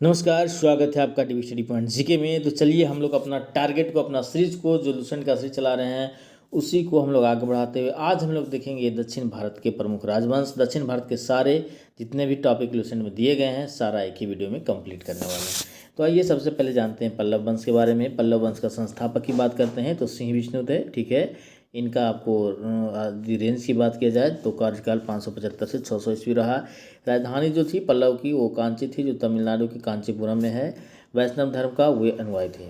नमस्कार, स्वागत है आपका टीवी स्टडी पॉइंट जीके में। तो चलिए हम लोग अपना टारगेट को, अपना सीरीज को, जो लुसेंट का सीरीज चला रहे हैं उसी को हम लोग आगे बढ़ाते हुए आज हम लोग देखेंगे दक्षिण भारत के प्रमुख राजवंश। दक्षिण भारत के सारे जितने भी टॉपिक लुसेंट में दिए गए हैं सारा एक ही वीडियो में कंप्लीट करने वाले हैं। तो आइए सबसे पहले जानते हैं पल्लव वंश के बारे में। पल्लव वंश का संस्थापक की बात करते हैं तो सिंह विष्णु थे, ठीक है। इनका आपको रेंज की बात किया जाए तो कार्यकाल 575 से 600 ईस्वी रहा। राजधानी जो थी पल्लव की वो कांची थी, जो तमिलनाडु की कांचीपुरम में है। वैष्णव धर्म का वे अनुयायी थे।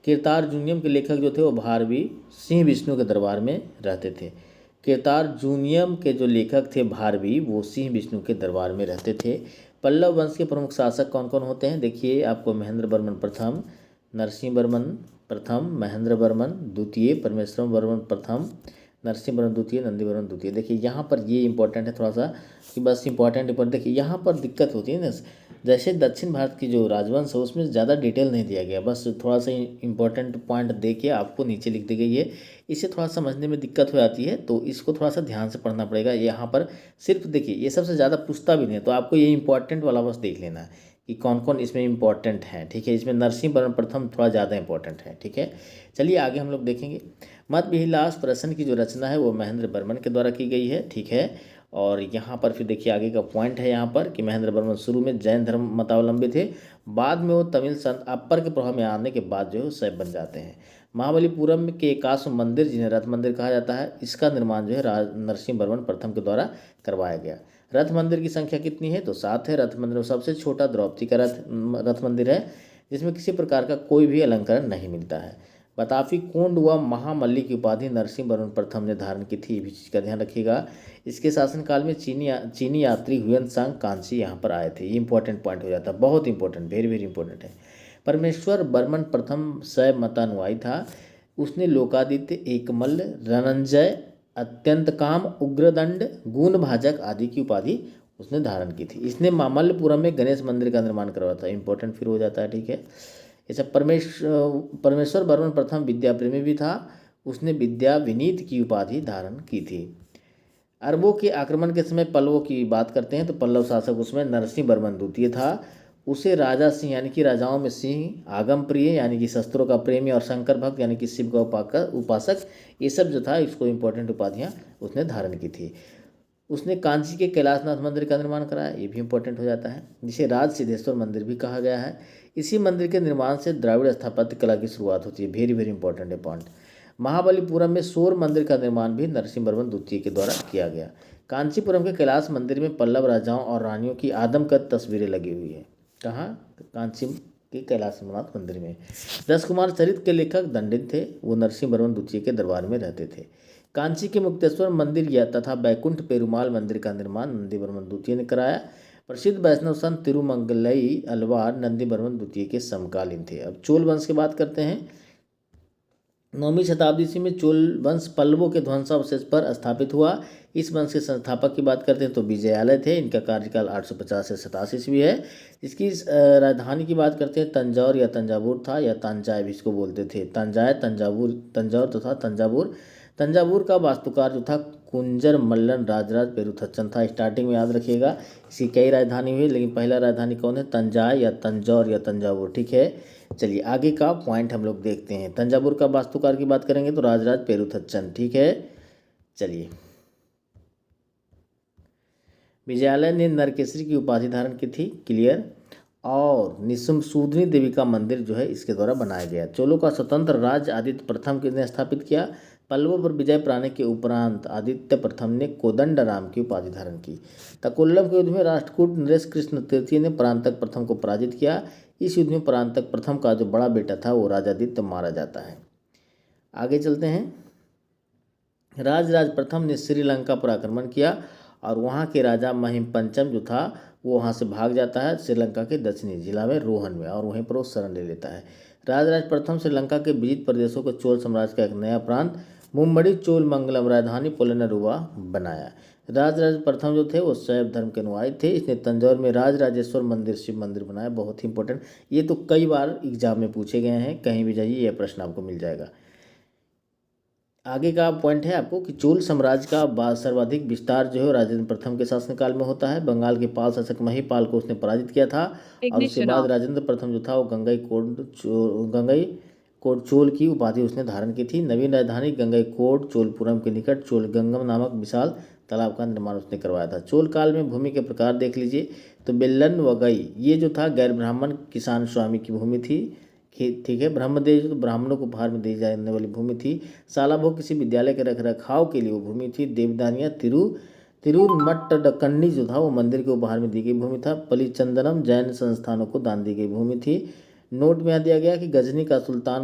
कीर्तार्जुनियम के लेखक जो थे वो भारवी सिंह विष्णु के दरबार में रहते थे। कीर्तार्जुनियम के जो लेखक थे भारवी, वो सिंह विष्णु के दरबार में रहते थे। पल्लव वंश के प्रमुख शासक कौन कौन होते हैं देखिए, आपको महेंद्र वर्मन प्रथम, नरसिंह वर्मन प्रथम, महेंद्र वर्मन द्वितीय, परमेश्वर वर्मन प्रथम, नरसिंह वर्मन द्वितीय, नंदी वर्मन द्वितीय। देखिए यहाँ पर ये इंपॉर्टेंट है थोड़ा सा कि बस इंपॉर्टेंट देखिए यहाँ पर दिक्कत होती है ना, जैसे दक्षिण भारत की जो राजवंश है उसमें ज़्यादा डिटेल नहीं दिया गया, बस थोड़ा सा इंपॉर्टेंट पॉइंट दे के आपको नीचे लिख दी गई है। इससे थोड़ा समझने में दिक्कत हो जाती है, तो इसको थोड़ा सा ध्यान से पढ़ना पड़ेगा। यहाँ पर सिर्फ देखिए ये सबसे ज़्यादा पूछता भी नहीं है, तो आपको ये इंपॉर्टेंट वाला बस देख लेना है कि कौन कौन इसमें इंपॉर्टेंट हैं, ठीक है। इसमें नरसिंह वर्मन प्रथम थोड़ा ज़्यादा इंपॉर्टेंट है, ठीक है। चलिए आगे हम लोग देखेंगे। मतविलास प्रश्न की जो रचना है वो महेंद्र वर्मन के द्वारा की गई है, ठीक है। और यहाँ पर फिर देखिए आगे का पॉइंट है यहाँ पर कि महेंद्र वर्मन शुरू में जैन धर्म मतावलंबी थे, बाद में वो तमिल संत अप्पर के प्रभाव में आने के बाद जो है शैव बन जाते हैं। महाबलीपुरम के एकाश्व मंदिर, जिन्हें रथ मंदिर कहा जाता है, इसका निर्माण जो है नरसिंह वर्मन प्रथम के द्वारा करवाया गया। रथ मंदिर की संख्या कितनी है तो 7 है। रथ मंदिर में सबसे छोटा द्रौपदी का रथ मंदिर है, जिसमें किसी प्रकार का कोई भी अलंकरण नहीं मिलता है। बताफी कोंड व महामल्ली की उपाधि नरसिंह वर्मन प्रथम ने धारण की थी, ये भी चीज़ का ध्यान रखिएगा। इसके शासनकाल में चीनी यात्री हुएन सांग कांची यहाँ पर आए थे। ये इंपॉर्टेंट पॉइंट हो जाता है, बहुत इंपॉर्टेंट, वेरी वेरी इंपॉर्टेंट है। परमेश्वर वर्मन प्रथम शैव मतानुयायी था। उसने लोकादित्य, एकमल्ल, रणंजय, अत्यंत काम, उग्रदंड, गुण भाजक आदि की उपाधि उसने धारण की थी। इसने मामल्लपुरम में गणेश मंदिर का निर्माण करवाया था, इंपॉर्टेंट फिर हो जाता है, ठीक है। ऐसा परमेश्वर वर्मन प्रथम विद्या प्रेमी भी था। उसने विद्या विनीत की उपाधि धारण की थी। अरबों के आक्रमण के समय पल्लवों की बात करते हैं तो पल्लव शासक उसमें नरसिंह वर्मन द्वितीय था। उसे राजा सिंह यानी कि राजाओं में सिंह, आगम प्रिय यानी कि शस्त्रों का प्रेमी, और शंकर भक्त यानी कि शिव का उपासक, ये सब जो था इसको इंपॉर्टेंट उपाधियाँ उसने धारण की थी। उसने कांची के कैलाशनाथ मंदिर का निर्माण कराया, ये भी इंपॉर्टेंट हो जाता है, जिसे राज सिद्धेश्वर मंदिर भी कहा गया है। इसी मंदिर के निर्माण से द्राविड़ स्थापत्य कला की शुरुआत होती है, वेरी वेरी इंपॉर्टेंट है पॉइंट। महाबलीपुरम में शोर मंदिर का निर्माण भी नरसिंह वर्मन द्वितीय के द्वारा किया गया। कांचीपुरम के कैलाश मंदिर में पल्लव राजाओं और रानियों की आदमकद तस्वीरें लगी हुई है। कहाँ? कांची के कैलाशनाथ मंदिर में। 10 कुमार चरित्र के लेखक दंडित थे, वो नरसिंह वर्मन द्वितीय के दरबार में रहते थे। कांची के मुक्तेश्वर मंदिर या तथा बैकुंठ पेरुमाल मंदिर का निर्माण नंदी वर्मन द्वितीय ने कराया। प्रसिद्ध वैष्णव संत तिरुमंगलई अलवार नंदी वर्मन द्वितीय के समकालीन थे। अब चोल वंश की बात करते हैं। 9वीं शताब्दी ईस्वी में चोल वंश पल्लवों के ध्वंसावशेष पर स्थापित हुआ। इस वंश के संस्थापक की बात करते हैं तो विजयालय थे। इनका कार्यकाल 850 से 87 ईस्वी है। इसकी राजधानी की बात करते हैं तंजौर या तंजावुर था, या तंजाय भी इसको बोलते थे। तंजाय, तंजौर तथा तंजावुर। तंजावुर का वास्तुकार जो था कुंजर मल्लन राजराज पेरुथच्चन था। स्टार्टिंग में याद रखिएगा, इसकी कई राजधानी हुई लेकिन पहला राजधानी कौन है? तंजाय या तंजौर या तंजावुर, ठीक है। चलिए आगे का पॉइंट हम लोग देखते हैं। तंजावुर का वास्तुकार की बात करेंगे तो राजराज पेरुथच्चन, ठीक है। चलिए, विजयालय ने नरकेसरी की उपाधि धारण की थी, क्लियर। और निशुम्भसूदिनी देवी का मंदिर जो है इसके द्वारा बनाया गया। चोलों का स्वतंत्र राज्य आदित्य प्रथम ने स्थापित किया। पल्लवों पर विजय पाने के उपरांत आदित्य प्रथम ने कोदंडराम की उपाधि धारण की। तकोल्लम के युद्ध में राष्ट्रकूट नरेश कृष्ण तृतीय ने परांतक प्रथम को पराजित किया। इस युद्ध में परांतक प्रथम का जो बड़ा बेटा था वो राजादित्य मारा जाता है। आगे चलते हैं। राजराज प्रथम ने श्रीलंका पर आक्रमण किया और वहाँ के राजा महिम पंचम जो था वो वहाँ से भाग जाता है श्रीलंका के दक्षिणी जिला में रोहन में, और वहीं पर वो शरण ले लेता है। राजराज प्रथम श्रीलंका के विजित प्रदेशों को चोल साम्राज्य का एक नया प्रांत मुम्बड़ी चोल मंगलम राजधानी पोलनरुवा बनाया। राजराज प्रथम जो थे वो शैव धर्म के अनुयायी थे। इसने तंजौर में राजराजेश्वर मंदिर शिव मंदिर बनाया, बहुत ही इंपॉर्टेंट। ये तो कई बार एग्जाम में पूछे गए हैं, कहीं भी जाइए यह प्रश्न आपको मिल जाएगा। आगे का पॉइंट है आपको कि चोल साम्राज्य का सर्वाधिक विस्तार जो है राजेंद्र प्रथम के शासनकाल में होता है। बंगाल के पाल शासक महिपाल को उसने पराजित किया था और उसके बाद राजेंद्र प्रथम जो था वो गंगईकोंड चोल की उपाधि उसने धारण की थी। नवीन राजधानी गंगईकोंड चोलपुरम के निकट चोलगंगम नामक विशाल तालाब का निर्माण उसने करवाया था। चोल काल में भूमि के प्रकार देख लीजिए तो बेल्लन वगई ये जो था गैर ब्राह्मण किसान स्वामी की भूमि थी, ठीक है। ब्रह्मदेश तो ब्राह्मणों को उपहार में दी जाने वाली भूमि थी। सालाभोग किसी विद्यालय के रखरखाव के लिए वो भूमि थी। देवदानिया तिरुमट्टडकन्नी जो था वो मंदिर के उपहार में दी गई भूमि था। पलिचंदनम जैन संस्थानों को दान दी गई भूमि थी। नोट में यहाँ दिया गया कि गजनी का सुल्तान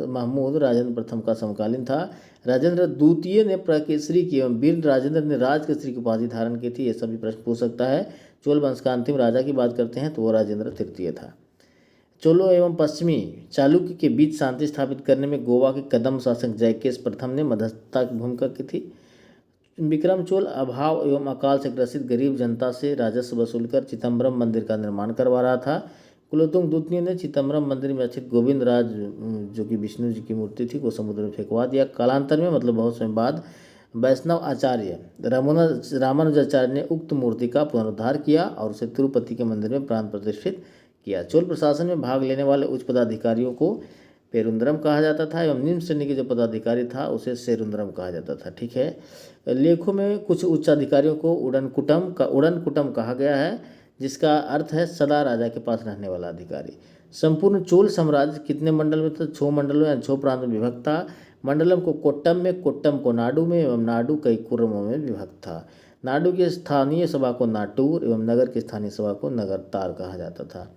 महमूद राजेंद्र प्रथम का समकालीन था। राजेंद्र द्वितीय ने प्रकेसरी की एवं वीर राजेंद्र ने राजकेसरी की उपाधि धारण की थी। ये सभी प्रश्न पूछ सकता है। चोल वंश का अंतिम राजा की बात करते हैं तो वो राजेंद्र तृतीय था। चोलों एवं पश्चिमी चालुक्य के बीच शांति स्थापित करने में गोवा के कदम शासक जयकेश प्रथम ने मध्यस्थता की भूमिका की थी। विक्रम चोल अभाव एवं अकाल से ग्रसित गरीब जनता से राजस्व वसूलकर चिदम्बरम मंदिर का निर्माण करवा रहा था। कुलोत्तुंग द्वितीय ने चिदम्बरम मंदिर में स्थित गोविंद राज जो कि विष्णु जी की मूर्ति थी वो समुद्र में फेंकवा दिया। कालांतर में मतलब बहुत समय बाद वैष्णव आचार्य रामानुजाचार्य ने उक्त मूर्ति का पुनरुद्धार किया और उसे तिरुपति के मंदिर में प्राण प्रतिष्ठित किया। चोल प्रशासन में भाग लेने वाले उच्च पदाधिकारियों को पेरुंद्रम कहा जाता था एवं निम्न श्रेणी के जो पदाधिकारी था उसे सेरुंद्रम कहा जाता था, ठीक है। लेखों में कुछ उच्च अधिकारियों को उड़नकुटम कहा गया है जिसका अर्थ है सदा राजा के पास रहने वाला अधिकारी। संपूर्ण चोल साम्राज्य कितने मंडल में था? 6 मंडलों या 6 प्रांत में विभक्त था। मंडलम को कोट्टम में, कोट्टम को नाडु में एवं नाडु कई कुर्मों में विभक्त था। नाडु की स्थानीय सभा को नाटूर एवं नगर की स्थानीय सभा को नगरतार कहा जाता था।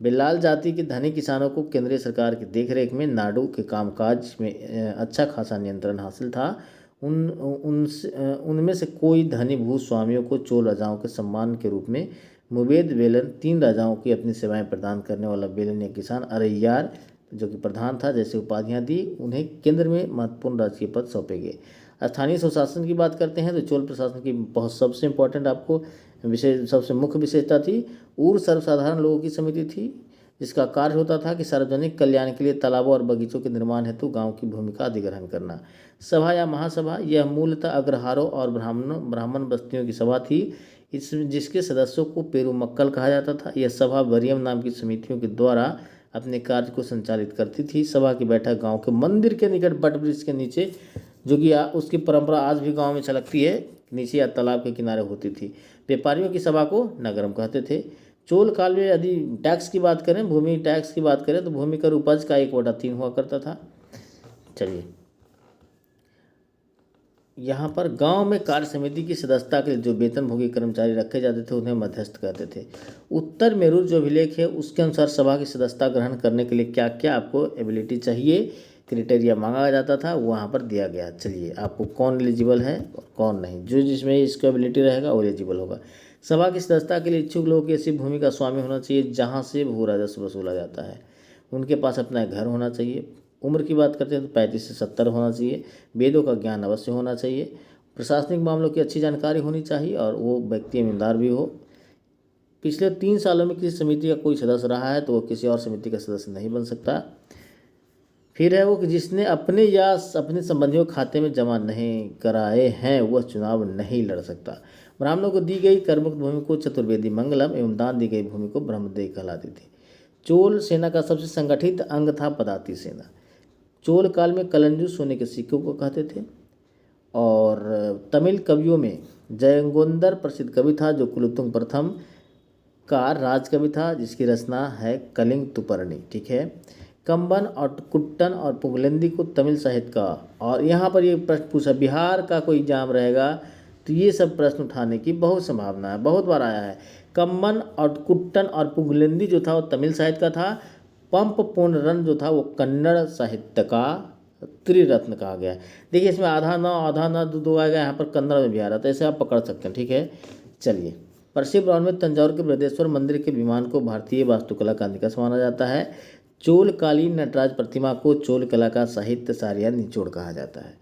बेल्लाल जाति के धनी किसानों को केंद्रीय सरकार की देखरेख में नाडु के कामकाज में अच्छा खासा नियंत्रण हासिल था। उनमें से कोई धनी भूस्वामियों को चोल राजाओं के सम्मान के रूप में मुवेद वेलन 3 राजाओं की अपनी सेवाएं प्रदान करने वाला बेलनिया किसान अरैयार जो कि प्रधान था जैसे उपाधियां दी। उन्हें केंद्र में महत्वपूर्ण राजकीय पद सौंपे गए। स्थानीय स्वशासन की बात करते हैं तो चोल प्रशासन की बहुत सबसे इम्पोर्टेंट आपको सबसे मुख्य विशेषता थी उर सर्वसाधारण लोगों की समिति थी जिसका कार्य होता था कि सार्वजनिक कल्याण के लिए तालाबों और बगीचों के निर्माण हेतु गांव की भूमि का अधिग्रहण करना। सभा या महासभा यह मूलतः अग्रहारों और ब्राह्मण बस्तियों की सभा थी जिसके सदस्यों को पेरुमक्कल कहा जाता था। यह सभा वरियम नाम की समितियों के द्वारा अपने कार्य को संचालित करती थी। सभा की बैठक गांव के मंदिर के निकट बट वृक्ष के नीचे जो कि उसकी परंपरा आज भी गांव में छलकती है, नीचे या तालाब के किनारे होती थी। व्यापारियों की सभा को नगरम कहते थे। चोल काल में यदि टैक्स की बात करें, भूमि टैक्स की बात करें तो भूमि कर उपज का 1/3 हुआ करता था। चलिए यहाँ पर गांव में कार्य समिति की सदस्यता के लिए जो वेतनभोगी कर्मचारी रखे जाते थे उन्हें मध्यस्थ कहते थे। उत्तर मेरूर जो अभिलेख है उसके अनुसार सभा की सदस्यता ग्रहण करने के लिए क्या क्या आपको एबिलिटी चाहिए, क्राइटेरिया मांगा जाता था, वहाँ पर दिया गया। चलिए आपको कौन एलिजिबल है और कौन नहीं, जो जिसमें इसका एबिलिटी रहेगा वो एलिजिबल होगा। सभा की सदस्यता के लिए इच्छुक लोगों की ऐसी भूमि का स्वामी होना चाहिए जहाँ से भू राजस्व वसूला जाता है। उनके पास अपना घर होना चाहिए। उम्र की बात करते हैं तो 35 से 70 होना चाहिए। वेदों का ज्ञान अवश्य होना चाहिए। प्रशासनिक मामलों की अच्छी जानकारी होनी चाहिए और वो व्यक्ति ईमानदार भी हो। पिछले 3 सालों में किसी समिति का कोई सदस्य रहा है तो वो किसी और समिति का सदस्य नहीं बन सकता। फिर है वो कि जिसने अपने या अपने संबंधियों खाते में जमा नहीं कराए हैं वह चुनाव नहीं लड़ सकता। ब्राह्मणों को दी गई करमुक्त भूमि को चतुर्वेदी मंगलम एवं दान दी गई भूमि को ब्रह्मदेव कहलाती थी। चोल सेना का सबसे संगठित अंग था पदाती सेना। चोल काल में कलंजू सोने के सिक्कों को कहते थे। और तमिल कवियों में जयंगोंदर प्रसिद्ध कवि था जो कुलोत्तुंग प्रथम का राजकवि था जिसकी रचना है कलिंग तुपर्णी, ठीक है। कंबन और कुट्टन और पुगलेंदी को तमिल साहित्य का, और यहाँ पर ये प्रश्न पूछा बिहार का कोई एग्जाम रहेगा तो ये सब प्रश्न उठाने की बहुत संभावना है, बहुत बार आया है। कंबन और कुट्टन और पुगलेंदी जो था वो तमिल साहित्य का था। पंप पुनरन जो था वो कन्नड़ साहित्य का त्रिरत्न कहा गया है। देखिए इसमें आधा न दो आएगा, यहाँ पर कन्नड़ में भी आ रहा था, ऐसे आप पकड़ सकते हैं, ठीक है। चलिए परसी ब्राह्मण में तंजौर के बृहदेश्वर मंदिर के विमान को भारतीय वास्तुकला का निकष माना जाता है। चोल कालीन नटराज प्रतिमा को चोल कला का साहित्य सार या निचोड़ कहा जाता है।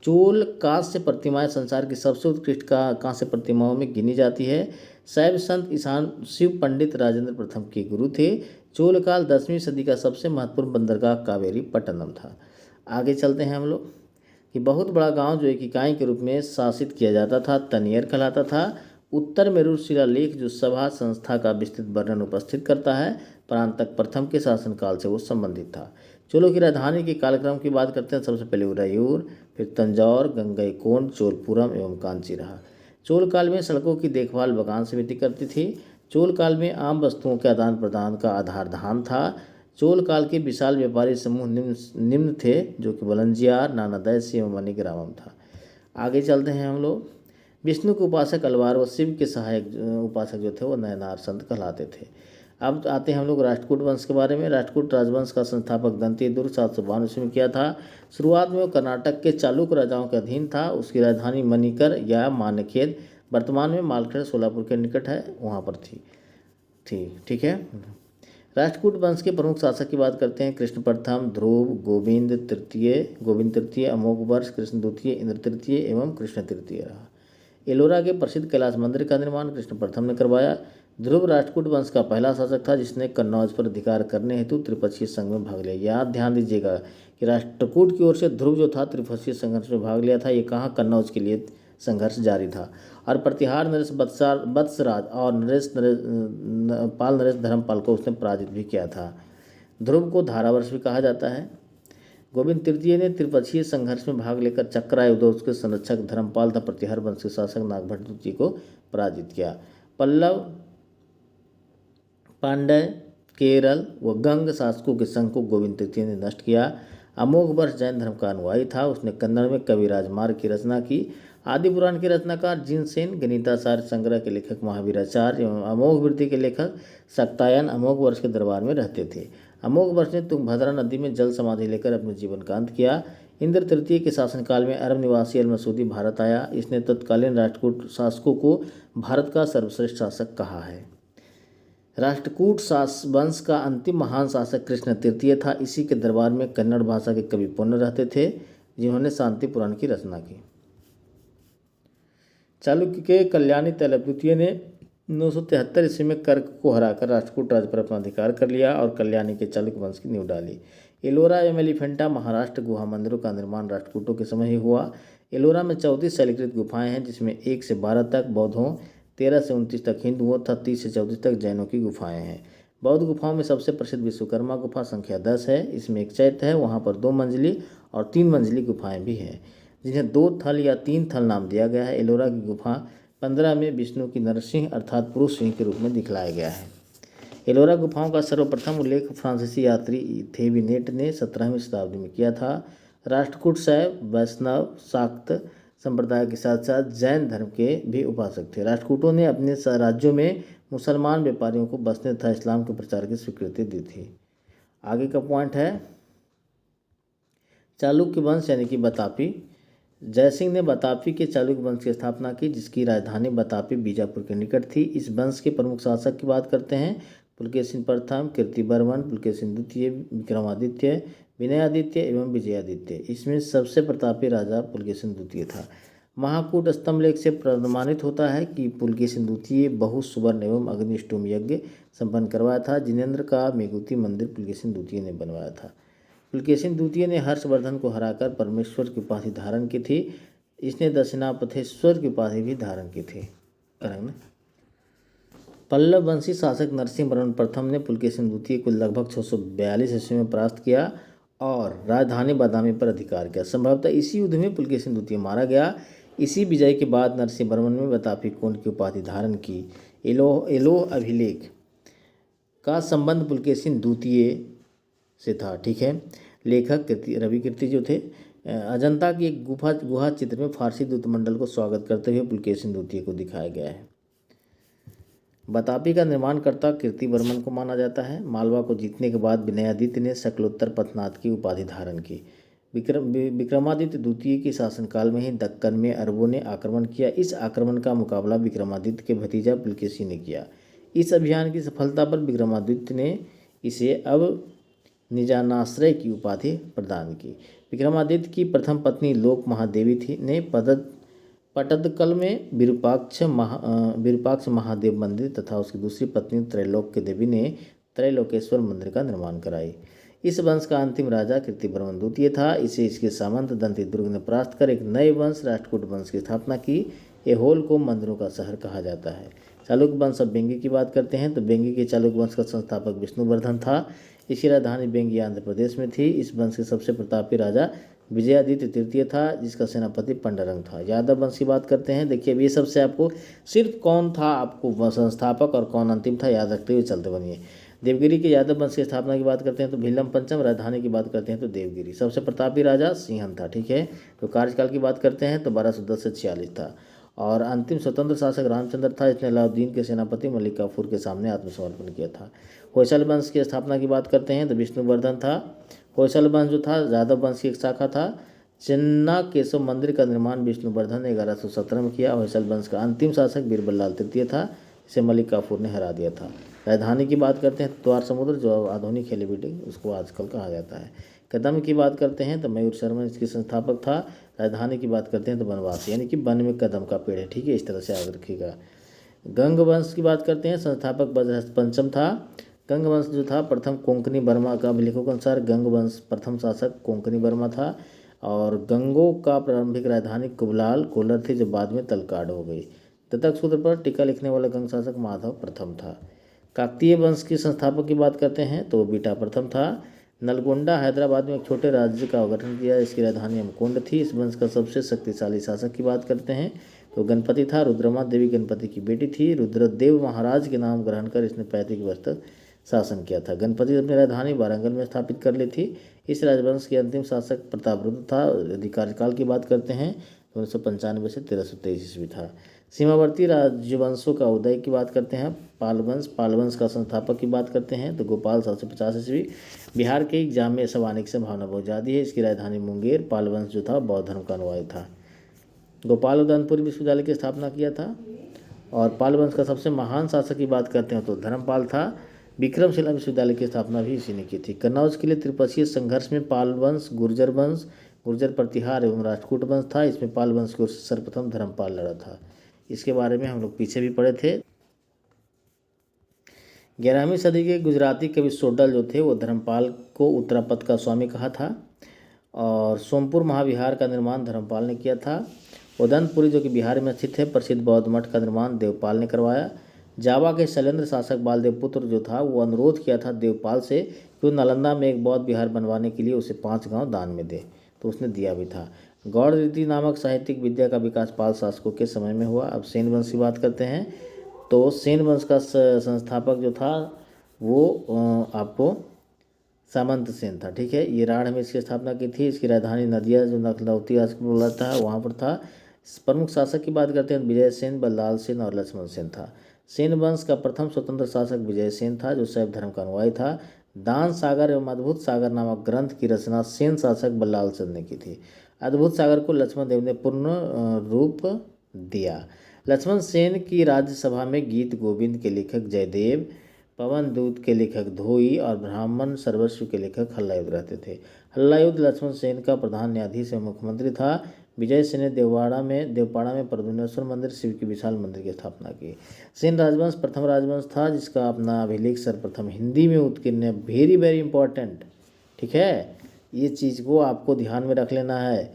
चोल कांस्य प्रतिमाएं संसार की सबसे उत्कृष्ट कांस्य प्रतिमाओं में गिनी जाती है। शैव संत ईशान शिव पंडित राजेंद्र प्रथम के गुरु थे। चोल काल 10वीं सदी का सबसे महत्वपूर्ण बंदरगाह कावेरी पट्टनम था। आगे चलते हैं हम लोग। कि बहुत बड़ा गांव जो एक इकाई के रूप में शासित किया जाता था तनियर कहलाता था। उत्तर मेरू शिलालेख जो सभा संस्था का विस्तृत वर्णन उपस्थित करता है परांतक प्रथम के शासनकाल से वो संबंधित था। चोलों की राजधानी के कालक्रम की बात करते हैं। सबसे पहले उदयपुर, फिर तंजौर, गंगईकोंड, चोलपुरम एवं कांची रहा। चोल काल में सड़कों की देखभाल बगान समिति करती थी। चोल काल में आम वस्तुओं के आदान प्रदान का आधार धान था। चोल काल के विशाल व्यापारी समूह निम्न थे जो कि वलंजियार, नानादैस एवं मणिग्रामम था। आगे चलते हैं हम लोग। विष्णु के उपासक अलवार व शिव के सहायक उपासक जो थे वो नयनार संत कहलाते थे। अब आते हैं हम लोग राष्ट्रकूट वंश के बारे में। राष्ट्रकूट राजवंश का संस्थापक दंती दुर्ग 752 ईस्वी में किया था। शुरुआत में वो कर्नाटक के चालुक्य राजाओं के अधीन था। उसकी राजधानी मणिकर या मानखेद वर्तमान में मालखेड़ सोलापुर के निकट है, वहाँ पर थी। ठीक है। राष्ट्रकूट वंश के प्रमुख शासक की बात करते हैं। कृष्ण प्रथम, ध्रुव, गोविंद तृतीय, अमोघ वर्ष, कृष्ण द्वितीय, इंद्र तृतीय एवं कृष्ण तृतीय रहा। एलोरा के प्रसिद्ध कैलाश मंदिर का निर्माण कृष्ण प्रथम ने करवाया। ध्रुव राष्ट्रकूट वंश का पहला शासक था जिसने कन्नौज पर अधिकार करने हेतु त्रिपक्षीय संघ में भाग लिया। याद ध्यान दीजिएगा कि राष्ट्रकूट की ओर से ध्रुव जो था त्रिपक्षीय संघर्ष में भाग लिया था। ये कहाँ, कन्नौज के लिए संघर्ष जारी था। और प्रतिहार नरेश वत्सराज और पाल नरेश धर्मपाल को उसने पराजित भी किया था। ध्रुव को धारावर्ष भी कहा जाता है। गोविंद तृतीय ने त्रिपक्षीय संघर्ष में भाग लेकर चक्राय उदय के संरक्षक धर्मपाल तथा प्रतिहार वंश के शासक नागभट्ट द्वितीय को पराजित किया। पल्लव, पांड्य, केरल व गंग शासकों के संघ को गोविंद तृतीय ने नष्ट किया। अमोघ वर्ष जैन धर्म का अनुयायी था। उसने कन्नड़ में कविराज मार्ग की रचना की। आदि पुराण के रचनाकार जिनसेन, गणिताचार्य संग्रह के लेखक महावीराचार्य एवं अमोघ वृत्ति के लेखक सक्तायन अमोघ वर्ष के दरबार में रहते थे। अमोघ वर्ष ने तुंगभद्रा नदी में जल समाधि लेकर अपने जीवन का अंत किया। इंद्र तृतीय के शासनकाल में अरब निवासी अल-मसूदी भारत आया। इसने तत्कालीन राष्ट्रकूट शासकों को भारत का सर्वश्रेष्ठ शासक कहा है। राष्ट्रकूट वंश का अंतिम महान शासक कृष्ण तृतीय था। इसी के दरबार में कन्नड़ भाषा के कवि पुण्य रहते थे जिन्होंने शांति पुराण की रचना की। चालुक्य के कल्याणी तैलप द्वितीय ने 973 ईस्वी में कर्क को हराकर राष्ट्रकूट राज्य पर अपना अधिकार कर लिया और कल्याणी के चालुक्य वंश की नींव डाली। एलोरा एवं एलिफेंटा महाराष्ट्र गुहा मंदिरों का निर्माण राष्ट्रकूटों के समय ही हुआ। एलोरा में 34 शैलीकृत गुफाएं हैं जिसमें 1 से 12 तक बौद्धों, 13 से 29 तक हिंदुओं तथा 30 से 34 तक जैनों की गुफाएं हैं। बौद्ध गुफाओं में सबसे प्रसिद्ध विश्वकर्मा गुफा संख्या 10 है। इसमें एक चैत्य है, वहाँ पर 2 मंजिली और 3 मंजिली गुफाएं भी हैं जिन्हें 2 थल या 3 थल नाम दिया गया है। एलोरा की गुफा 15 में विष्णु की नरसिंह अर्थात पुरुष सिंह के रूप में दिखलाया गया है। एलोरा गुफाओं का सर्वप्रथम उल्लेख फ्रांसीसी यात्री थेविनेट ने 17वीं शताब्दी में किया था। राष्ट्रकूट शैव, वैष्णव, शाक्त संप्रदाय के साथ साथ जैन धर्म के भी उपासक थे। राष्ट्रकूटों ने अपने राज्यों में मुसलमान व्यापारियों को बसने तथा इस्लाम के प्रचार की स्वीकृति दी थी। आगे का पॉइंट है चालुक्य वंश यानी कि बतापी। जयसिंह ने बतापी के चालुक्य वंश की स्थापना की जिसकी राजधानी बतापी बीजापुर के निकट थी। इस वंश के प्रमुख शासक की बात करते हैं। पुलकेशिन प्रथम, कीर्तिवर्मन, पुलकेशिन द्वितीय, विक्रमादित्य, विनयादित्य एवं विजयादित्य। इसमें सबसे प्रतापी राजा पुलकेशिन द्वितीय था। महाकूट स्तंभ लेख से प्रमाणित होता है कि पुलकेशिन द्वितीय बहु सुवर्ण एवं अग्निष्टोम यज्ञ संपन्न करवाया था। जिनेन्द्र का मेघुती मंदिर पुलकेशिन द्वितीय ने बनवाया था। पुलकेशिन द्वितीय ने हर्षवर्धन को हराकर परमेश्वर की उपाधि धारण की थी। इसने दक्षिणापथेश्वर की उपाधि भी धारण की थी। पल्लव वंशी शासक नरसिंहवर्मन प्रथम ने पुलकेशिन द्वितीय को लगभग 642 ईस्वी में परास्त किया और राजधानी बादामी पर अधिकार किया। संभवतः इसी युद्ध में पुलकेशिन द्वितीय मारा गया। इसी विजय के बाद नरसिंहवर्मन ने बतापी कोंड की उपाधि धारण की। एलोह अभिलेख का संबंध पुलकेशिन द्वितीय से था। ठीक है। लेखक रवि कीर्ति जो थे। अजंता की एक गुहा चित्र में फारसी दूतमंडल को स्वागत करते हुए पुलकेशिन द्वितीय को दिखाया गया है। बतापी का निर्माणकर्ता कीर्तिवर्मन को माना जाता है। मालवा को जीतने के बाद विनयादित्य ने शकलोत्तर पथनाथ की उपाधि धारण की। विक्रमादित्य द्वितीय के शासनकाल में ही दक्कन में अरबों ने आक्रमण किया। इस आक्रमण का मुकाबला विक्रमादित्य के भतीजा पुलकेशी ने किया। इस अभियान की सफलता पर विक्रमादित्य ने इसे अब निजानाश्रय की उपाधि प्रदान की। विक्रमादित्य की प्रथम पत्नी लोक महादेवी थी ने पटदकल में विरूपाक्ष महादेव मंदिर तथा उसकी दूसरी पत्नी त्रैलोक्य देवी ने त्रैलोकेश्वर मंदिर का निर्माण कराई। इस वंश का अंतिम राजा कीर्तिवर्मन द्वितीय था। इसे इसके सामंत दंतिदुर्ग ने परास्त कर एक नए वंश राष्ट्रकूट वंश की स्थापना की। ऐहोल को मंदिरों का शहर कहा जाता है। चालुक्य वंश। अब बेंगी की बात करते हैं तो बेंगी के चालुक्य वंश का संस्थापक विष्णुवर्धन था। इसकी राजधानी बेंगी आंध्र प्रदेश में थी। इस वंश के सबसे प्रतापी राजा विजयादित्य तृतीय था, जिसका सेनापति पंडरंग था। यादव वंश की बात करते हैं। देखिए अब ये सबसे आपको सिर्फ कौन था आपको संस्थापक और कौन अंतिम था याद रखते हुए चलते बनिए। देवगिरी के यादव वंश की स्थापना की बात करते हैं तो भीलम पंचम। राजधानी की बात करते हैं तो देवगिरी। सबसे प्रतापी राजा सिंहन था। ठीक है। तो कार्यकाल की बात करते हैं तो 1210 से 46 था। और अंतिम स्वतंत्र शासक रामचंद्र था। इसने अलाउद्दीन के सेनापति मलिक काफूर के सामने आत्मसमर्पण किया था। होयसल वंश की स्थापना की बात करते हैं तो विष्णुवर्धन था। होयसल वंश जो था यादव वंश की एक शाखा था। चिन्ना केशव मंदिर का निर्माण विष्णुवर्धन ने 1117 में किया। होयसल वंश का अंतिम शासक बीरबललाल तृतीय था। इसे मलिक काफूर ने हरा दिया था। राजधानी की बात करते हैं तो द्वार समुद्र, जो आधुनिक हेली बिल्डिंग उसको आजकल कहा जाता है। कदम की बात करते हैं तो मयूर शर्मा इसके संस्थापक था। राजधानी की बात करते हैं तो बनवास, यानी कि वन में कदम का पेड़ है। ठीक है, इस तरह से याद रखिएगा। गंग वंश की बात करते हैं। संस्थापक वज्रहस्त पंचम था। गंग वंश जो था प्रथम कोंकणी बर्मा का अभिलेखों के अनुसार गंग वंश प्रथम शासक कोंकणी बर्मा था। और गंगों का प्रारंभिक राजधानी कुबलाल कोलर थी, जो बाद में तलकाड हो गई। दत्तक सूत्र पर टीका लिखने वाला गंग शासक माधव प्रथम था। काकतीय वंश के संस्थापक की बात करते हैं तो बीटा प्रथम था। नलगोंडा हैदराबाद में एक छोटे राज्य का गठन किया। इसकी राजधानी अमकोंड थी। इस वंश का सबसे शक्तिशाली शासक की बात करते हैं तो गणपति था। रुद्रमा देवी गणपति की बेटी थी। रुद्रदेव महाराज के नाम ग्रहण कर इसने 35 वर्ष तक शासन किया था। गणपति अपनी राजधानी वारंगल में स्थापित कर ली थी। इस राजवंश के अंतिम शासक प्रतापरुद्र था। यदि कार्यकाल की बात करते हैं तो 1995 से 1323 ईस्वी था। सीमावर्ती राजवंशों का उदय की बात करते हैं। पालवंश। पालवंश का संस्थापक की बात करते हैं तो गोपाल 750 ईस्वी। बिहार के एक जामे सवानिक से भावना बहुत ज़्यादा है। इसकी राजधानी मुंगेर। पालवंश जो था बौद्ध धर्म का अनुयायी था। गोपाल उदयपुर विश्वविद्यालय की स्थापना किया था। और पालवंश का सबसे महान शासक की बात करते हैं तो धर्मपाल था। विक्रमशिला विश्वविद्यालय की स्थापना भी इसी ने की थी। कन्नौज के लिए त्रिपक्षीय संघर्ष में पाल वंश, गुर्जर प्रतिहार एवं राजपूत वंश था। इसमें पाल वंश की ओर से सर्वप्रथम धर्मपाल लड़ा था। इसके बारे में हम लोग पीछे भी पढ़े थे। 11वीं सदी के गुजराती कवि सोडल जो थे वो धर्मपाल को उत्तरापथ का स्वामी कहा था। और सोमपुर महाविहार का निर्माण धर्मपाल ने किया था। उदयपुरी जो कि बिहार में स्थित है, प्रसिद्ध बौद्ध मठ का निर्माण देवपाल ने करवाया। जावा के शैलेंद्र शासक बालदेव पुत्र जो था वो अनुरोध किया था देवपाल से कि वो नालंदा में एक बौद्ध विहार बनवाने के लिए उसे 5 गांव दान में दे, तो उसने दिया भी था। गौड़ रीति नामक साहित्यिक विद्या का विकास पाल शासकों के समय में हुआ। अब सेन वंश की बात करते हैं तो सेन वंश का संस्थापक जो था वो आपको सामंत सेन था। ठीक है, ये राढ़ में इसकी स्थापना की थी। इसकी राजधानी नदिया जो नखलौती आज बोला था वहाँ पर था। प्रमुख शासक की बात करते हैं विजय सेन, बल्लाल सेन और लक्ष्मण सेन था। सेन वंश का प्रथम स्वतंत्र शासक विजय सेन था, जो शैव धर्म का अनुयायी था। दान सागर एवं अद्भुत सागर नामक ग्रंथ की रचना सेन शासक बल्लाल सेन ने की थी। अद्भुत सागर को लक्ष्मण देव ने पूर्ण रूप दिया। लक्ष्मण सेन की राज्यसभा में गीत गोविंद के लेखक जयदेव, पवन दूत के लेखक धोई और ब्राह्मण सर्वस्व के लेखक हल्लायुद्ध रहते थे। हल्लायुद्ध लक्ष्मण सेन का प्रधान न्यायाधीश एवं मुख्यमंत्री था। विजय सेन ने देवपाड़ा में प्रद्युम्नेश्वर मंदिर, शिव की विशाल मंदिर की स्थापना की। सेन राजवंश प्रथम राजवंश था जिसका अपना अभिलेख सर्वप्रथम हिंदी में उत्कीर्ण है। Very very important. ठीक है, ये चीज़ को आपको ध्यान में रख लेना है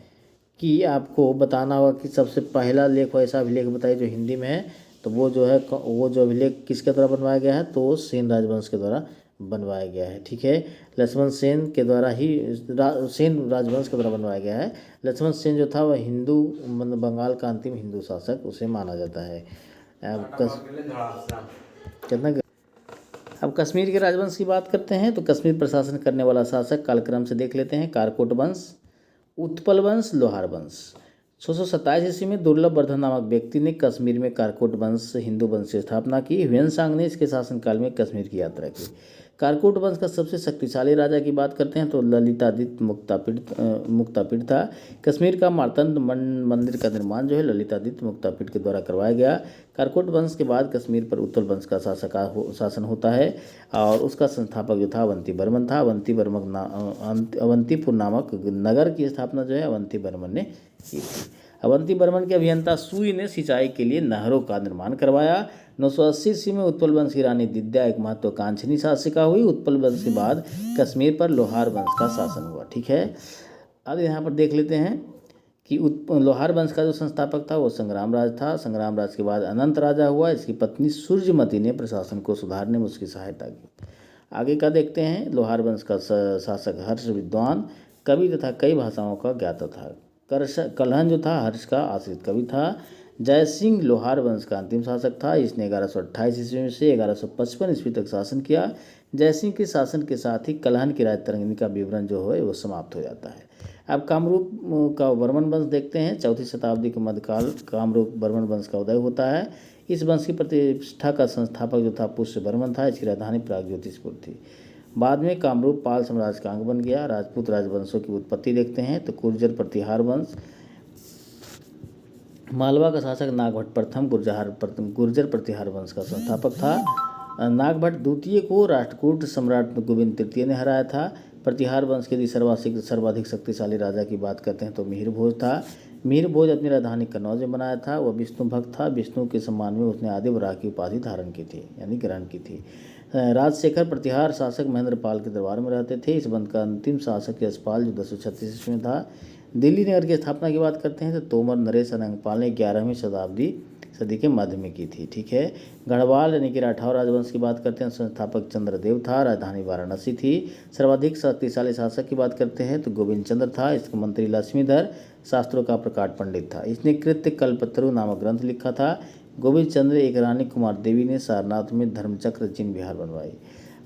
कि आपको बताना होगा कि सबसे पहला लेख ऐसा अभिलेख बताइए जो हिंदी में है, तो वो जो अभिलेख किसके द्वारा बनवाया गया है, तो सेन राजवंश के द्वारा बनवाया गया है। ठीक है, लक्ष्मण सेन के द्वारा ही सेन राजवंश के द्वारा बनवाया गया है। लक्ष्मण सेन जो था वह हिंदू बंगाल का अंतिम हिंदू शासक उसे माना जाता है। अब कश्मीर के राजवंश की बात करते हैं तो कश्मीर प्रशासन करने वाला शासक कालक्रम से देख लेते हैं। कारकोट वंश, उत्पल वंश, लोहार वंश। 627 ईस्वी में दुर्लभवर्धन नामक व्यक्ति ने कश्मीर में कारकोट वंश हिंदू वंश की स्थापना की। ह्वेनसांग ने इसके शासनकाल में कश्मीर की यात्रा की। कारकोट वंश का सबसे शक्तिशाली राजा की बात करते हैं तो ललितादित्य मुक्तापीड़ था। कश्मीर का मार्तंड मंदिर का निर्माण जो है ललितादित्य मुक्तापीड़ के द्वारा करवाया गया। कारकोट वंश के बाद कश्मीर पर उत्पल वंश का शासन होता है और उसका संस्थापक जो था अवंती बर्मन था। अवंतीपुर नामक नगर की स्थापना जो है अवंती बर्मन ने की थी। अवंती बर्मन के अभियंता सुई ने सिंचाई के लिए नहरों का निर्माण करवाया। 980 ईस्वी में उत्पल वंश की रानी दिद्या एक महत्वाकांक्षी शासिका हुई। उत्पल वंश के बाद कश्मीर पर लोहार वंश का शासन हुआ। ठीक है, अब यहाँ पर देख लेते हैं कि लोहार वंश का जो संस्थापक था वो संग्राम राज था। संग्राम राज के बाद अनंत राजा हुआ। इसकी पत्नी सूर्यमती ने प्रशासन को सुधारने में उसकी सहायता की। आगे का देखते हैं। लोहार वंश का शासक हर्ष विद्वान कवि तथा कई भाषाओं का ज्ञाता था। कलहन जो था हर्ष का आश्रित कवि था। जय सिंह लोहार वंश का अंतिम शासक था। इसने 1128 ईस्वी से 1155 ईस्वी तक शासन किया। जय सिंह के शासन के साथ ही कलहन की राजतरंगिणी का विवरण जो है वो समाप्त हो जाता है। अब कामरूप का वर्मन वंश देखते हैं। 4वीं शताब्दी के मध्यकाल कामरूप वर्मन वंश का उदय होता है। इस वंश की प्रतिष्ठा का संस्थापक जो था पुष्य वर्मन था। इसकी राजधानी प्रागज्योतिषपुर थी। बाद में कामरूप पाल साम्राज्य का अंग बन गया। राजपूत राजवंशों की उत्पत्ति देखते हैं तो गुर्जर प्रतिहार वंश। मालवा का शासक नागभट्ट प्रथम गुर्जर प्रतिहार वंश का संस्थापक था। नागभट्ट द्वितीय को राष्ट्रकूट सम्राट गोविंद तृतीय ने हराया था। प्रतिहार वंश के यदि सर्वाधिक शक्तिशाली राजा की बात करते हैं तो मिहिर भोज था। मिहिर भोज अपनी राजधानी कन्नौज में बनाया था। वह विष्णु भक्त था। विष्णु के सम्मान में उसने आदि वराह की उपाधि धारण की थी यानी ग्रहण की थी। राजशेखर प्रतिहार शासक महेंद्र पाल के दरबार में रहते थे। इस वंश का अंतिम शासक यशपाल जो 1036 ईस्वी में था। दिल्ली नगर की स्थापना की बात करते हैं तो तोमर नरेश अनंगपाल ने 11वीं सदी के मध्य में की थी। ठीक है, गढ़वाल यानी कि राठौर राजवंश की बात करते हैं। संस्थापक चंद्रदेव था। राजधानी वाराणसी थी। सर्वाधिक शक्तिशाली शासक की बात करते हैं तो गोविंद चंद्र था। इसका मंत्री लक्ष्मीधर शास्त्रों का प्रकाट पंडित था। इसने कृत्य कल्पतरु नामक ग्रंथ लिखा था। गोविंद चंद्र एक रानी कुमार देवी ने सारनाथ में धर्मचक्र जिन विहार बनवाई।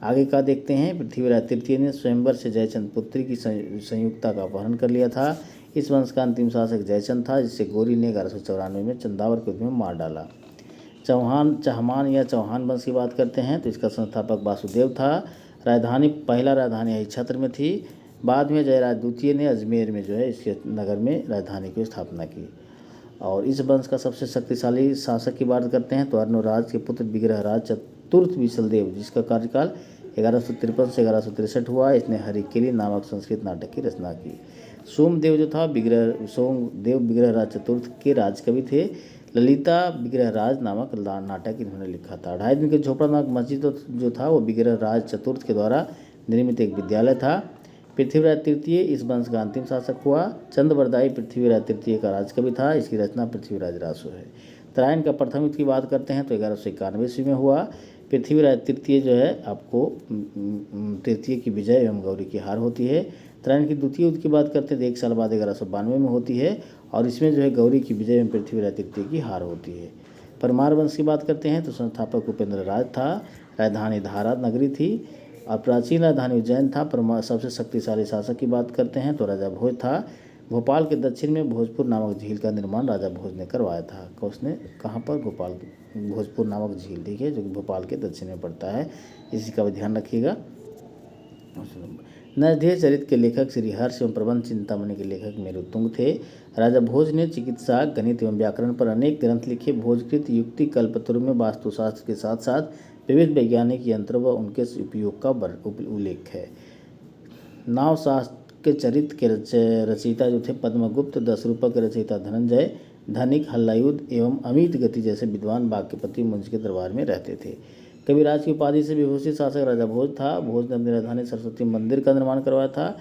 आगे का देखते हैं। पृथ्वीराज तृतीय ने स्वयंवर से जयचंद पुत्री की संयुक्ता का अपहरण कर लिया था। इस वंश का अंतिम शासक जयचंद था, जिसे गोरी ने 1194 में चंदावर के युद्ध में मार डाला। चहमान या चौहान वंश की बात करते हैं तो इसका संस्थापक वासुदेव था। पहला राजधानी यही छत्र में थी। बाद में जयराज द्वितीय ने अजमेर में जो है इसके नगर में राजधानी की स्थापना की। और इस वंश का सबसे शक्तिशाली शासक की बात करते हैं तो अर्णोराज के पुत्र विग्रहराज चतुर्थ विशलदेव, जिसका कार्यकाल 1153 से 1163 हुआ। इसने हरिकेली नामक संस्कृत नाटक की रचना की। सोमदेव जो था सोमदेव विग्रहराज चतुर्थ के राजकवि थे। ललिता विग्रहराज नामक नाटक इन्होंने लिखा था। 2.5 दिन के झोपड़ा नामक मस्जिद जो था वो विग्रहराज चतुर्थ के द्वारा निर्मित एक विद्यालय था। पृथ्वीराज तृतीय इस वंश का अंतिम शासक हुआ। चंद्रवरदायी पृथ्वीराज तृतीय का राजकवि था। इसकी रचना पृथ्वीराज रासो है। तराइन का प्रथम युद्ध की बात करते हैं तो 1191 ईस्वी में हुआ। पृथ्वीराज तृतीय जो है आपको तृतीय की विजय एवं गौरी की हार होती है। तराइन की द्वितीय युद्ध की बात करते हैं तो 1 साल बाद 1192 में होती है और इसमें जो है गौरी की विजय एवं पृथ्वीराज तृतीय की हार होती है। परमार वंश की बात करते हैं तो संस्थापक उपेंद्र राज था। राजधानी धारा नगरी थी और प्राचीन राजधानी उज्जैन था। सबसे शक्तिशाली शासक की बात करते हैं तो राजा भोज था। भोपाल के दक्षिण में भोजपुर नामक झील का निर्माण राजा भोज ने करवाया था। उसने कहाँ पर? भोजपुर नामक झील, ठीक है, जो कि भोपाल के दक्षिण में पड़ता है। इसी का भी ध्यान रखिएगा। नरधीर चरित के लेखक श्री हर्ष एवं प्रबंध चिंतामणि के लेखक मेरुतुंग थे। राजा भोज ने चिकित्सा, गणित एवं व्याकरण पर अनेक ग्रंथ लिखे। भोजकृत युक्ति कल्पतरु में वास्तुशास्त्र के साथ साथ विविध वैज्ञानिक यंत्र व उनके उपयोग का उल्लेख है। नावशास्त्र के चरित्र के रचयिता जो थे पद्मगुप्त, 10 रूपक के रचयिता धनंजय, धनिक, हल्लायुध एवं अमित गति जैसे विद्वान वाक्यपति मुंज के दरबार में रहते थे। कविराज की उपाधि से विभूषित शासक राजा भोज था। भोज ने अपनी राजधानी सरस्वती मंदिर का निर्माण करवाया था।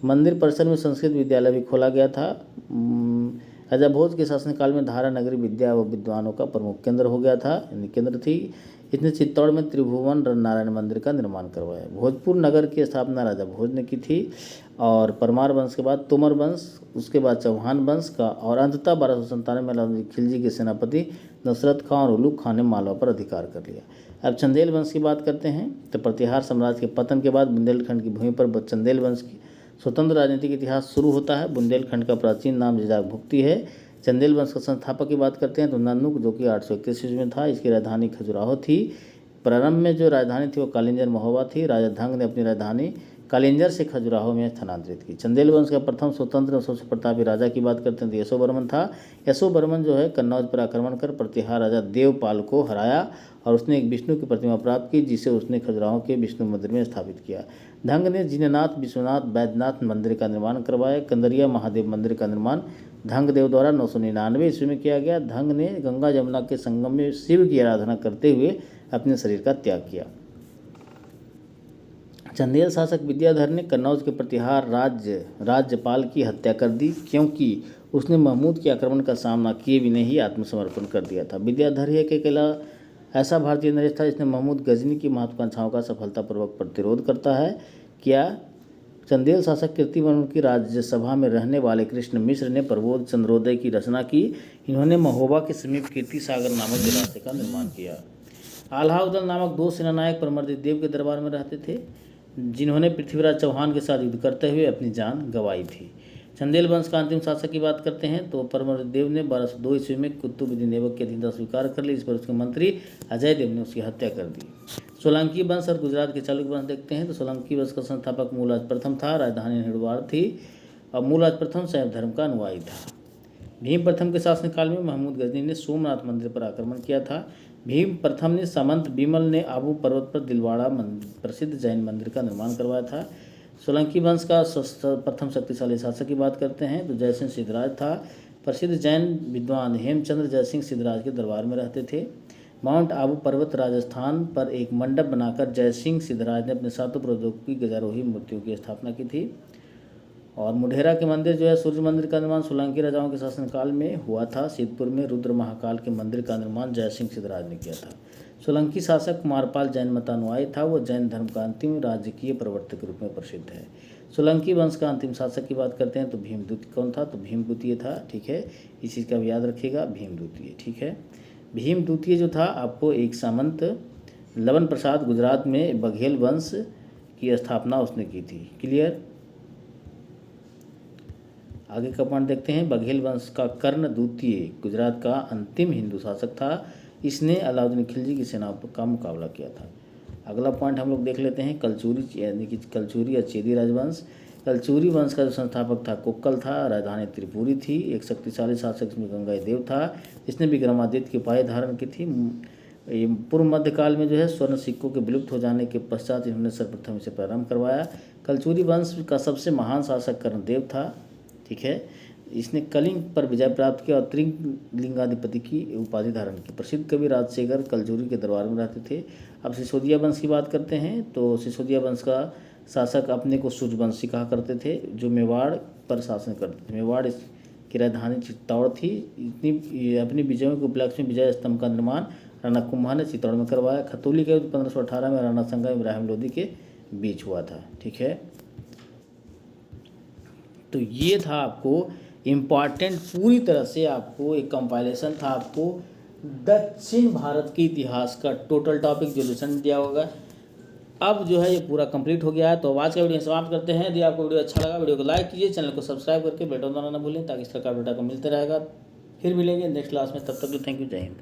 मंदिर परिसर में संस्कृत विद्यालय भी खोला गया था। राजा भोज के शासनकाल में धारा नगरी विद्या व विद्वानों का प्रमुख केंद्र हो गया था, केंद्र थी। इसने चित्तौड़ में त्रिभुवन नारायण मंदिर का निर्माण करवाया। भोजपुर नगर की स्थापना राजा भोज ने की थी। और परमार वंश के बाद तोमर वंश, उसके बाद चौहान वंश का और अंततः 1297 में अलाउद्दीन खिलजी के सेनापति नुसरत खां और उलूग खां ने मालवा पर अधिकार कर लिया। अब चंदेल वंश की बात करते हैं तो प्रतिहार साम्राज्य के पतन के बाद बुंदेलखंड की भूमि पर चंदेल वंश की स्वतंत्र राजनीतिक इतिहास शुरू होता है। बुंदेलखंड का प्राचीन नाम जिजाक भुक्ती है। चंदेल वंश का संस्थापक की बात करते हैं तो नन्नुक, जो कि 831 ईस्वी में था। इसकी राजधानी खजुराहो थी। प्रारंभ में जो राजधानी थी वो कालिंजर महोबा थी। राजा धंग ने अपनी राजधानी कालिंजर से खजुराहो में स्थानांतरित की। चंदेल वंश का प्रथम स्वतंत्र और सबसे प्रतापी राजा की बात करते हैं तो यशोवर्मन था। यशोवर्मन जो है कन्नौज पर आक्रमण कर प्रतिहार राजा देवपाल को हराया और उसने एक विष्णु की प्रतिमा प्राप्त की जिसे उसने खजुराहो के विष्णु मंदिर में स्थापित किया। धंग ने जिननाथ विश्वनाथ बैद्यनाथ मंदिर का निर्माण करवाया। कंदरिया महादेव मंदिर का निर्माण धंग देव द्वारा 999 ईस्वी में किया गया। धंग ने गंगा जमुना के संगम में शिव की आराधना करते हुए अपने शरीर का त्याग किया। चंदेल शासक विद्याधर ने कन्नौज के प्रतिहार राज्यपाल की हत्या कर दी क्योंकि उसने महमूद के आक्रमण का सामना किए बिना ही आत्मसमर्पण कर दिया था। विद्याधर ही एक अकेला ऐसा भारतीय नरेश था जिसने महमूद गजनी की महत्वाकांक्षाओं का सफलतापूर्वक प्रतिरोध करता है। क्या चंदेल शासक कीर्तिवर्मन की राज्यसभा में रहने वाले कृष्ण मिश्र ने प्रबोध चंद्रोदय की रचना की। इन्होंने महोबा के समीप कीर्ति सागर नामक जलाशय का निर्माण किया। आल्हाउदल नामक 2 सेनानायक परमर्दित देव के दरबार में रहते थे जिन्होंने पृथ्वीराज चौहान के साथ युद्ध करते हुए अपनी जान गंवाई थी। चंदेल वंश का अंतिम शासक की बात करते हैं तो परमर्दित देव ने 1202 ईस्वी में कुतुबुद्दीन ऐबक की अधीनता स्वीकार कर ली। इस पर उसके मंत्री अजय देव ने उसकी हत्या कर दी। सोलंकी वंश और गुजरात के चालुक्य वंश देखते हैं तो सोलंकी वंश का संस्थापक मूलराज प्रथम था। राजधानी हिड़वाड़ थी और मूलराज प्रथम शैव धर्म का अनुयायी था। भीम प्रथम के शासनकाल में महमूद गजनी ने सोमनाथ मंदिर पर आक्रमण किया था। भीम प्रथम ने सामंत बिमल ने आबू पर्वत पर दिलवाड़ा प्रसिद्ध जैन मंदिर का निर्माण करवाया था। सोलंकी वंश का प्रथम शक्तिशाली शासक की बात करते हैं तो जयसिंह सिद्धराज था। प्रसिद्ध जैन विद्वान हेमचंद्र जयसिंह सिद्धराज के दरबार में रहते थे। माउंट आबू पर्वत राजस्थान पर एक मंडप बनाकर जयसिंह सिद्धराज ने अपने 7 प्रौद्योगिकी गजारोही मूर्तियों की स्थापना की थी। और मुढेरा के मंदिर जो है सूर्य मंदिर का निर्माण सोलंकी राजाओं के शासनकाल में हुआ था। सिद्धपुर में रुद्र महाकाल के मंदिर का निर्माण जयसिंह सिद्धराज ने किया था। सोलंकी शासक कुमारपाल जैन मतानुयायी था। वो जैन धर्म का अंतिम राजकीय प्रवर्तक के रूप में प्रसिद्ध है। सोलंकी वंश का अंतिम शासक की बात करते हैं तो भीमदूत कौन था तो भीमद्वितीय था। ठीक है, इस चीज़ का भी याद रखिएगा, भीमद्वितीय। ठीक है, भीमद्वितीय जो था आपको एक सामंत लवन प्रसाद गुजरात में बघेल वंश की स्थापना उसने की थी। क्लियर। आगे का पॉइंट देखते हैं। बघेल वंश का कर्ण द्वितीय गुजरात का अंतिम हिंदू शासक था। इसने अलाउद्दीन खिलजी की सेना का मुकाबला किया था। अगला पॉइंट हम लोग देख लेते हैं कलचुरी यानी कि कलचुरी या चेदी राजवंश। कलचुरी वंश का जो संस्थापक था कोक्कल था। राजधानी त्रिपुरी थी। एक शक्तिशाली शासक इसमें गंगा देव था जिसने विक्रमादित्य की उपाधि धारण की थी। पूर्व मध्यकाल में जो है स्वर्ण सिक्कों के विलुप्त हो जाने के पश्चात इन्होंने सर्वप्रथम इसे प्रारंभ करवाया। कलचुरी वंश का सबसे महान शासक कर्णदेव था। ठीक है, इसने कलिंग पर विजय प्राप्त किया और त्रिलिंगाधिपति की उपाधि धारण की। प्रसिद्ध कवि राजशेखर कलचुरी के दरबार में रहते थे। अब सिसोदिया वंश की बात करते हैं तो सिसोदिया वंश का शासक अपने को सूर्यवंशी कहा करते थे जो मेवाड़ पर शासन करते थे। मेवाड़ की राजधानी चित्तौड़ थी। इतनी अपनी विजयों के उपलक्ष्य में विजय स्तंभ का निर्माण राणा कुंभा ने चित्तौड़ में करवाया। खतौली का युद्ध 1518 में राणा संगा इब्राहिम लोदी के बीच हुआ था। ठीक है, तो ये था आपको इम्पॉर्टेंट पूरी तरह से आपको एक कंपाइलेशन था आपको दक्षिण भारत के इतिहास का टोटल टॉपिक जो लेसन दिया होगा। अब जो है ये पूरा कंप्लीट हो गया है। तो आज का वीडियो समाप्त करते हैं। यदि आपको वीडियो अच्छा लगा वीडियो को लाइक कीजिए, चैनल को सब्सक्राइब करके बेल आइकन दबाना ना भूलें ताकि इस तरह का डेटा को मिलते रहेगा। फिर मिलेंगे नेक्स्ट क्लास में, तब तक थैंक यू, जय हिंद।